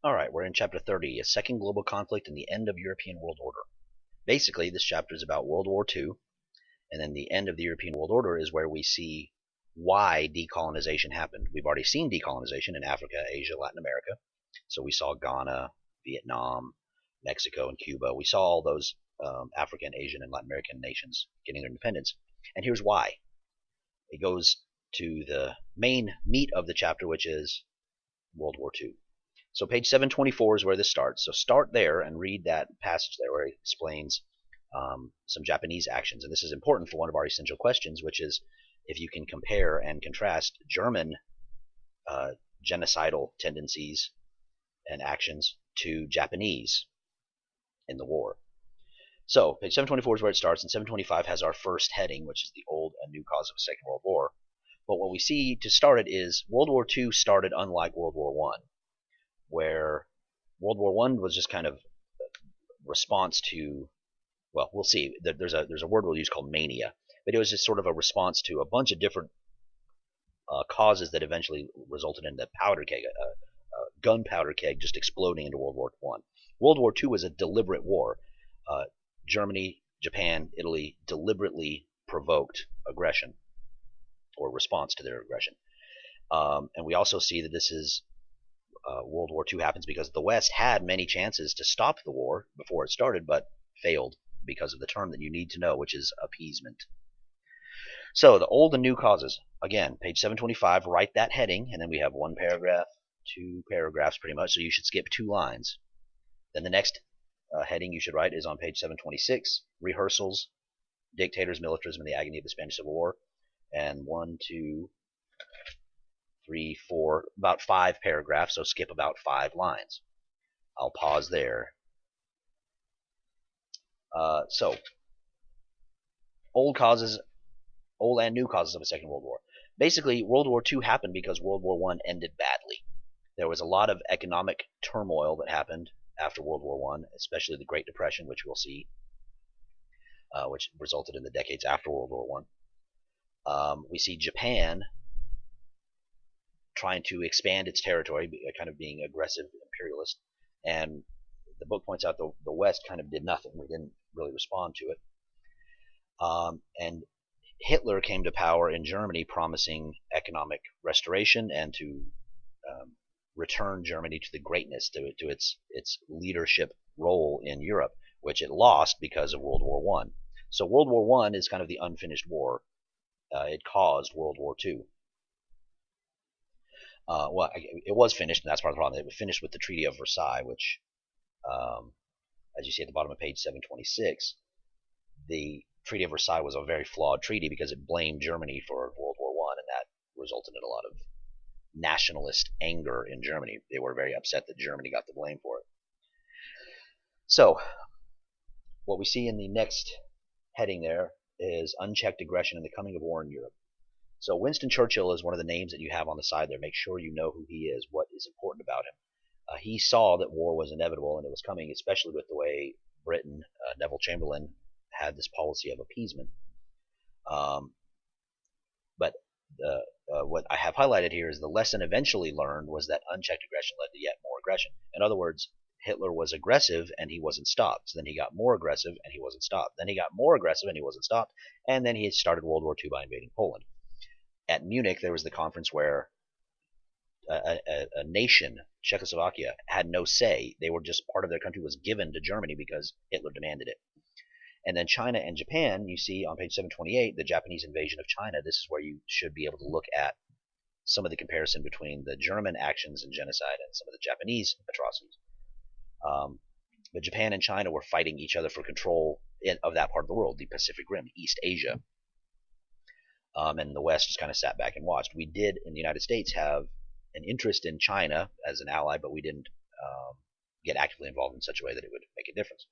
All right, we're in chapter 30, a second global conflict and the end of European world order. Basically, this chapter is about World War II, and then the end of the European world order is where we see why decolonization happened. We've already seen decolonization in Africa, Asia, Latin America. So we saw Ghana, Vietnam, Mexico, and Cuba. We saw all those African, Asian, and Latin American nations getting their independence. And here's why. It goes to the main meat of the chapter, which is World War II. So page 724 is where this starts. So start there and read that passage there where it explains some Japanese actions. And this is important for one of our essential questions, which is if you can compare and contrast German genocidal tendencies and actions to Japanese in the war. So page 724 is where it starts, and 725 has our first heading, which is the old and new cause of a Second World War. But what we see to start it is World War II started unlike World War I, where World War I was just kind of response to, well, we'll see. There's a word we'll use called mania, but it was just sort of a response to a bunch of different causes that eventually resulted in the powder keg, gunpowder keg just exploding into World War I. World War II was a deliberate war. Germany, Japan, Italy deliberately provoked aggression or response to their aggression. And we also see that this is World War II happens because the West had many chances to stop the war before it started, but failed because of the term that you need to know, which is appeasement. So the old and new causes. Again, page 725, write that heading, and then we have one paragraph, two paragraphs pretty much, so you should skip 2 lines. Then the next heading you should write is on page 726, rehearsals, dictators, militarism, and the agony of the Spanish Civil War. And 1, 2, 3, 4, about 5 paragraphs, so skip about 5 lines. I'll pause there. So, old and new causes of a Second World War. Basically, World War II happened because World War I ended badly. There was a lot of economic turmoil that happened after World War I, especially the Great Depression, which we'll see, which resulted in the decades after World War I. We see Japan trying to expand its territory, kind of being aggressive imperialist, and the book points out the West kind of did nothing. We didn't really respond to it. And Hitler came to power in Germany promising economic restoration and to return Germany to the greatness, to its leadership role in Europe, which it lost because of World War I. So World War I is kind of the unfinished war. It caused World War II. Well, it was finished, and that's part of the problem. It was finished with the Treaty of Versailles, which, as you see at the bottom of page 726, the Treaty of Versailles was a very flawed treaty because it blamed Germany for World War I, and that resulted in a lot of nationalist anger in Germany. They were very upset that Germany got the blame for it. So, what we see in the next heading there is unchecked aggression and the coming of war in Europe. So Winston Churchill is one of the names that you have on the side there. Make sure you know who he is, what is important about him. He saw that war was inevitable and it was coming, especially with the way Britain, Neville Chamberlain, had this policy of appeasement. But what I have highlighted here is the lesson eventually learned was that unchecked aggression led to yet more aggression. In other words, Hitler was aggressive and he wasn't stopped. So then he got more aggressive and he wasn't stopped. Then he got more aggressive and he wasn't stopped. And then he started World War II by invading Poland. At Munich, there was the conference where a nation, Czechoslovakia, had no say. They were just part of their country was given to Germany because Hitler demanded it. And then China and Japan, you see on page 728, the Japanese invasion of China. This is where you should be able to look at some of the comparison between the German actions and genocide and some of the Japanese atrocities. But Japan and China were fighting each other for control of that part of the world, the Pacific Rim, East Asia. And the West just kind of sat back and watched. We did, in the United States, have an interest in China as an ally, but we didn't get actively involved in such a way that it would make a difference.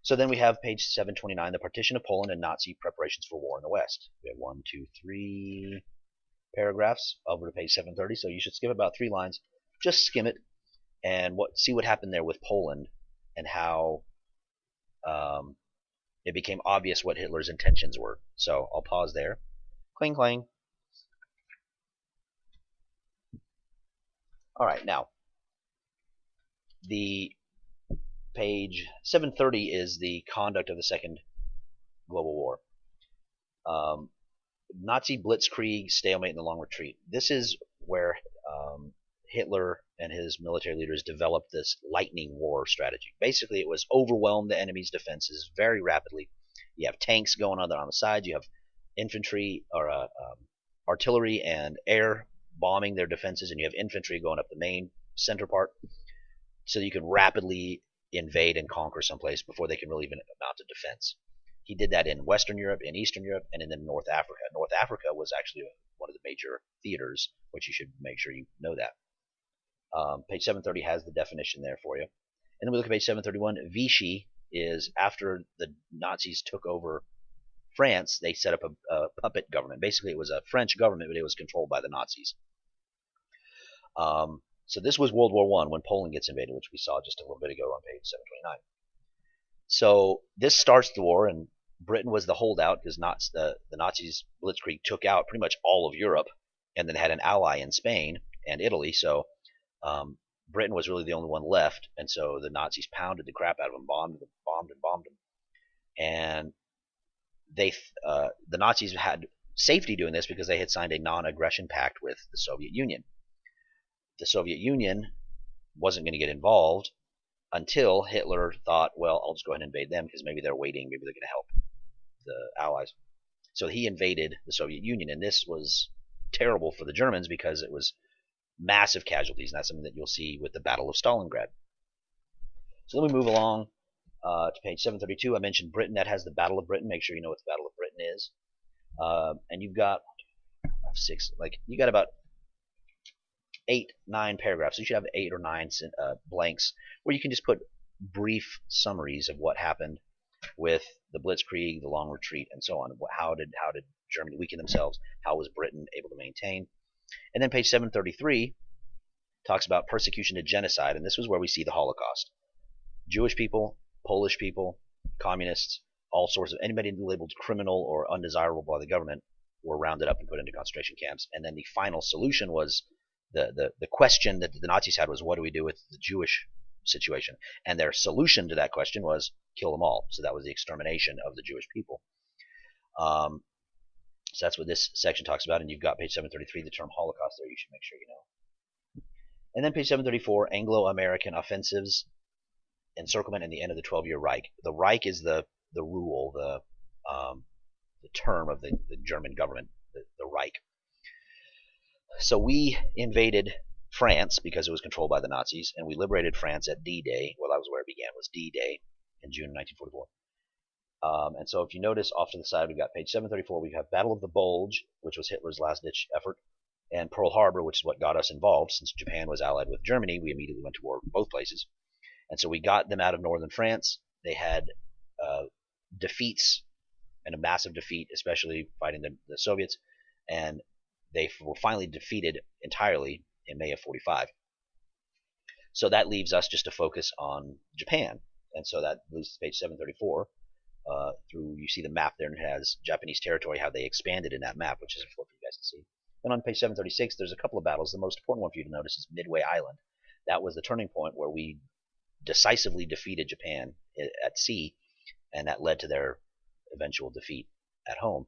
So then we have page 729, the partition of Poland and Nazi preparations for war in the West. We have 1, 2, 3 paragraphs over to page 730, so you should skip about 3 lines. Just skim it and see what happened there with Poland and how it became obvious what Hitler's intentions were. So I'll pause there. Cling, clang. All right, now, the page 730 is the conduct of the Second Global War. Nazi blitzkrieg, stalemate, and the long retreat. This is where Hitler and his military leaders developed this lightning war strategy. Basically, it was overwhelm the enemy's defenses very rapidly. You have tanks going on the sides. You have infantry or artillery and air bombing their defenses, and you have infantry going up the main center part, so you can rapidly invade and conquer someplace before they can really even mount a defense. He did that in Western Europe, in Eastern Europe, and in North Africa. North Africa was actually one of the major theaters, which you should make sure you know that. Page 730 has the definition there for you. And then we look at page 731. Vichy is after the Nazis took over France, they set up a puppet government. Basically, it was a French government, but it was controlled by the Nazis. So this was World War I when Poland gets invaded, which we saw just a little bit ago on page 729. So this starts the war, and Britain was the holdout because the Nazis blitzkrieg took out pretty much all of Europe, and then had an ally in Spain and Italy. So Britain was really the only one left, and so the Nazis pounded the crap out of them, bombed them, and the Nazis had safety doing this because they had signed a non-aggression pact with the Soviet Union. The Soviet Union wasn't going to get involved until Hitler thought, well, I'll just go ahead and invade them because maybe they're waiting, maybe they're going to help the Allies. So he invaded the Soviet Union, and this was terrible for the Germans because it was massive casualties, and that's something that you'll see with the Battle of Stalingrad. So then we move along to page 732. I mentioned Britain. That has the Battle of Britain. Make sure you know what the Battle of Britain is. And you've got you got about 8, 9 paragraphs. So you should have 8 or 9 blanks where you can just put brief summaries of what happened with the Blitzkrieg, the long retreat, and so on. How did Germany weaken themselves? How was Britain able to maintain? And then page 733 talks about persecution and genocide, and this was where we see the Holocaust. Jewish people, Polish people, communists, all sorts of anybody labeled criminal or undesirable by the government were rounded up and put into concentration camps. And then the final solution was the question that the Nazis had was, what do we do with the Jewish situation? And their solution to that question was kill them all. So that was the extermination of the Jewish people. So that's what this section talks about, and you've got page 733, the term Holocaust there, you should make sure you know. And then page 734, Anglo-American offensives, encirclement, and the end of the 12-year Reich. The Reich is the rule, the term of the German government, the Reich. So we invaded France because it was controlled by the Nazis, and we liberated France at D-Day. Well, that was where it began, was D-Day in June 1944. And so if you notice off to the side, we've got page 734, we have Battle of the Bulge, which was Hitler's last-ditch effort, and Pearl Harbor, which is what got us involved. Since Japan was allied with Germany, we immediately went to war in both places. And so we got them out of northern France. They had defeats, and a massive defeat, especially fighting the Soviets, and they were finally defeated entirely in May of 45. So that leaves us just to focus on Japan. And so that leads to page 734. You see the map there, and it has Japanese territory, how they expanded in that map, which is important for you guys to see. Then on page 736, there's a couple of battles. The most important one for you to notice is Midway Island. That was the turning point where we decisively defeated Japan at sea, and that led to their eventual defeat at home.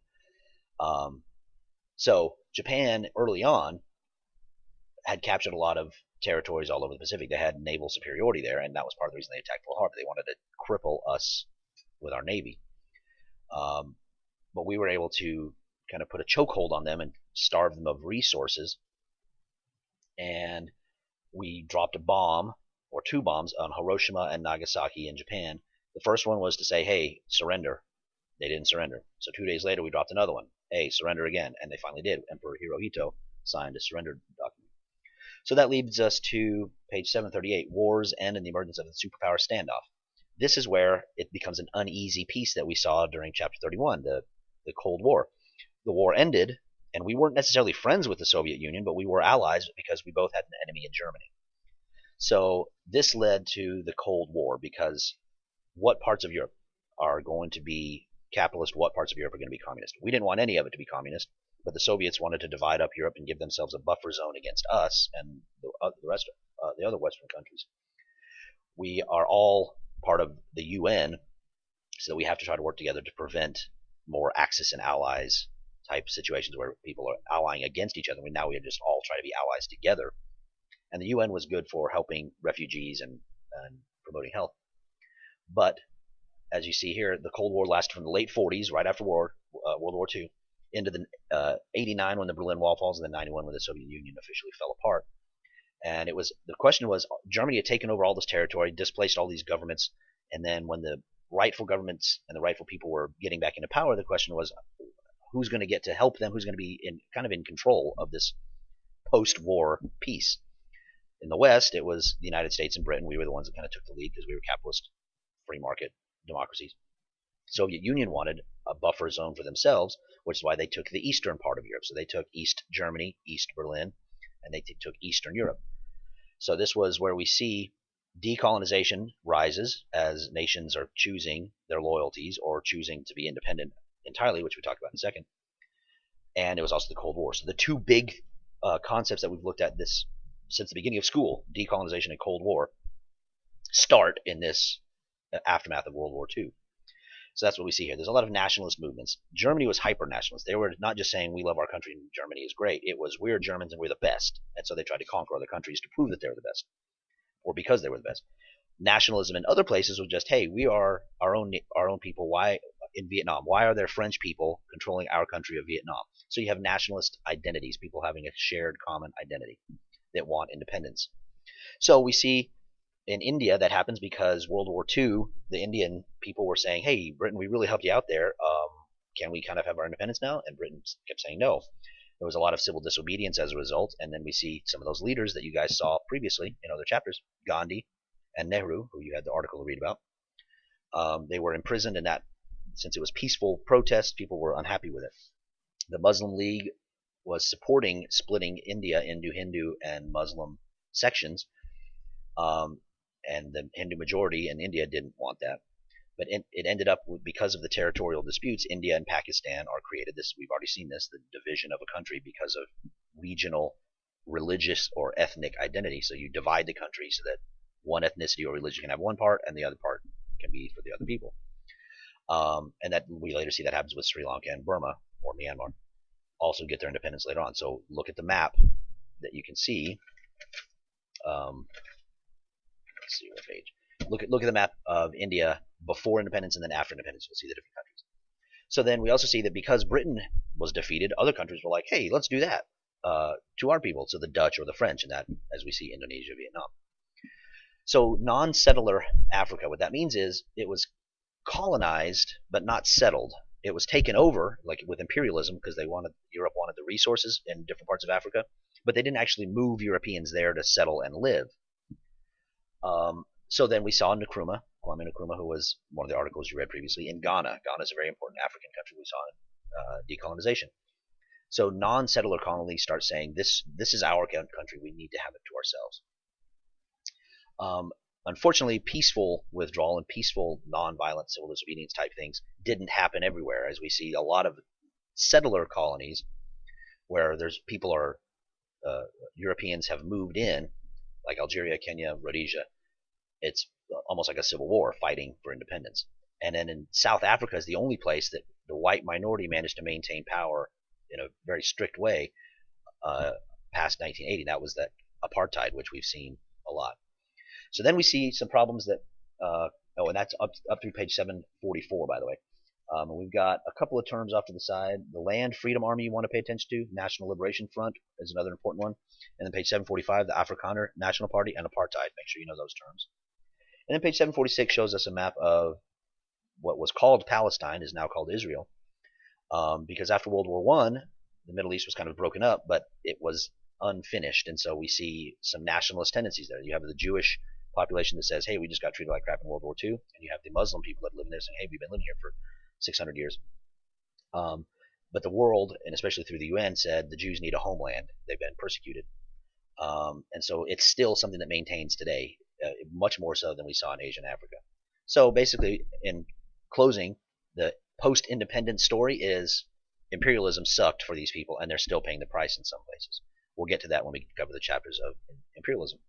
So Japan, early on, had captured a lot of territories all over the Pacific. They had naval superiority there, and that was part of the reason they attacked Pearl Harbor. They wanted to cripple us with our navy. But we were able to kind of put a chokehold on them and starve them of resources. And we dropped a bomb, or 2 bombs, on Hiroshima and Nagasaki in Japan. The first one was to say, hey, surrender. They didn't surrender. So 2 days later, we dropped another one. Hey, surrender again. And they finally did. Emperor Hirohito signed a surrender document. So that leads us to page 738, War's End and the Emergence of the Superpower Standoff. This is where it becomes an uneasy piece that we saw during chapter 31, the Cold War. The war ended, and we weren't necessarily friends with the Soviet Union, but we were allies because we both had an enemy in Germany. So this led to the Cold War, because what parts of Europe are going to be capitalist, what parts of Europe are going to be communist? We didn't want any of it to be communist, but the Soviets wanted to divide up Europe and give themselves a buffer zone against us and the other Western countries. we are all part of the UN, so that we have to try to work together to prevent more Axis and allies type situations where people are allying against each other. Now we just all try to be allies together. And the UN was good for helping refugees and promoting health. But as you see here, the Cold War lasted from the late 40s, right after World War II, into the 89 when the Berlin Wall falls, and then 91 when the Soviet Union officially fell apart. And the question was, Germany had taken over all this territory, displaced all these governments, and then when the rightful governments and the rightful people were getting back into power, the question was, who's going to get to help them? Who's going to be in control of this post-war peace? In the West, it was the United States and Britain. We were the ones that kind of took the lead because we were capitalist, free market democracies. Soviet Union wanted a buffer zone for themselves, which is why they took the eastern part of Europe. So they took East Germany, East Berlin, and they took Eastern Europe. So this was where we see decolonization rises as nations are choosing their loyalties or choosing to be independent entirely, which we talked about in a second. And it was also the Cold War. So the two big concepts that we've looked at this since the beginning of school, decolonization and Cold War, start in this aftermath of World War II. So that's what we see here. There's a lot of nationalist movements. Germany was hyper-nationalist. They were not just saying we love our country and Germany is great. It was we're Germans and we're the best. And so they tried to conquer other countries to prove that they were the best, or because they were the best. Nationalism in other places was just, hey, we are our own people. Why in Vietnam? Why are there French people controlling our country of Vietnam? So you have nationalist identities, people having a shared common identity that want independence. So we see in India that happens because World War II, the Indian people were saying, hey, Britain, we really helped you out there. Can we kind of have our independence now? And Britain kept saying no. There was a lot of civil disobedience as a result, and then we see some of those leaders that you guys saw previously in other chapters, Gandhi and Nehru, who you had the article to read about. They were imprisoned, and that, since it was peaceful protest, people were unhappy with it. The Muslim League was supporting splitting India into Hindu and Muslim sections, and the Hindu majority in India didn't want that. But it ended up, because of the territorial disputes, India and Pakistan are created. We've already seen this, the division of a country because of regional, religious, or ethnic identity. So you divide the country so that one ethnicity or religion can have one part and the other part can be for the other people. And that we later see that happens with Sri Lanka and Burma, or Myanmar, also get their independence later on. So look at the map that you can see. Let's see what page. Look at the map of India before independence and then after independence. You'll see the different countries. So then we also see that because Britain was defeated, other countries were like, hey, let's do that to our people. So the Dutch or the French, and that, as we see, Indonesia, Vietnam. So non-settler Africa, what that means is it was colonized but not settled. It was taken over, like with imperialism, because Europe wanted the resources in different parts of Africa, but they didn't actually move Europeans there to settle and live. So then we saw Kwame Nkrumah, who was one of the articles you read previously, in Ghana. Ghana is a very important African country we saw in decolonization. So non-settler colonies start saying, this is our country, we need to have it to ourselves. Unfortunately, peaceful withdrawal and peaceful non-violent civil disobedience type things didn't happen everywhere, as we see a lot of settler colonies where Europeans have moved in, like Algeria, Kenya, Rhodesia. It's almost like a civil war fighting for independence. And then in South Africa is the only place that the white minority managed to maintain power in a very strict way past 1980. That was that apartheid, which we've seen a lot. So then we see some problems that, and that's up through page 744, by the way. We've got a couple of terms off to the side. The Land Freedom Army you want to pay attention to. National Liberation Front is another important one. And then page 745, the Afrikaner National Party and apartheid. Make sure you know those terms. And then page 746 shows us a map of what was called Palestine, is now called Israel. Because after World War I, the Middle East was kind of broken up, but it was unfinished. And so we see some nationalist tendencies there. You have the Jewish population that says, hey, we just got treated like crap in World War II. And you have the Muslim people that live in there saying, hey, we've been living here for 600 years. But the world, and especially through the UN, said the Jews need a homeland. They've been persecuted. And so it's still something that maintains today, much more so than we saw in Asia and Africa. So basically, in closing, the post-independence story is imperialism sucked for these people, and they're still paying the price in some places. We'll get to that when we cover the chapters of imperialism.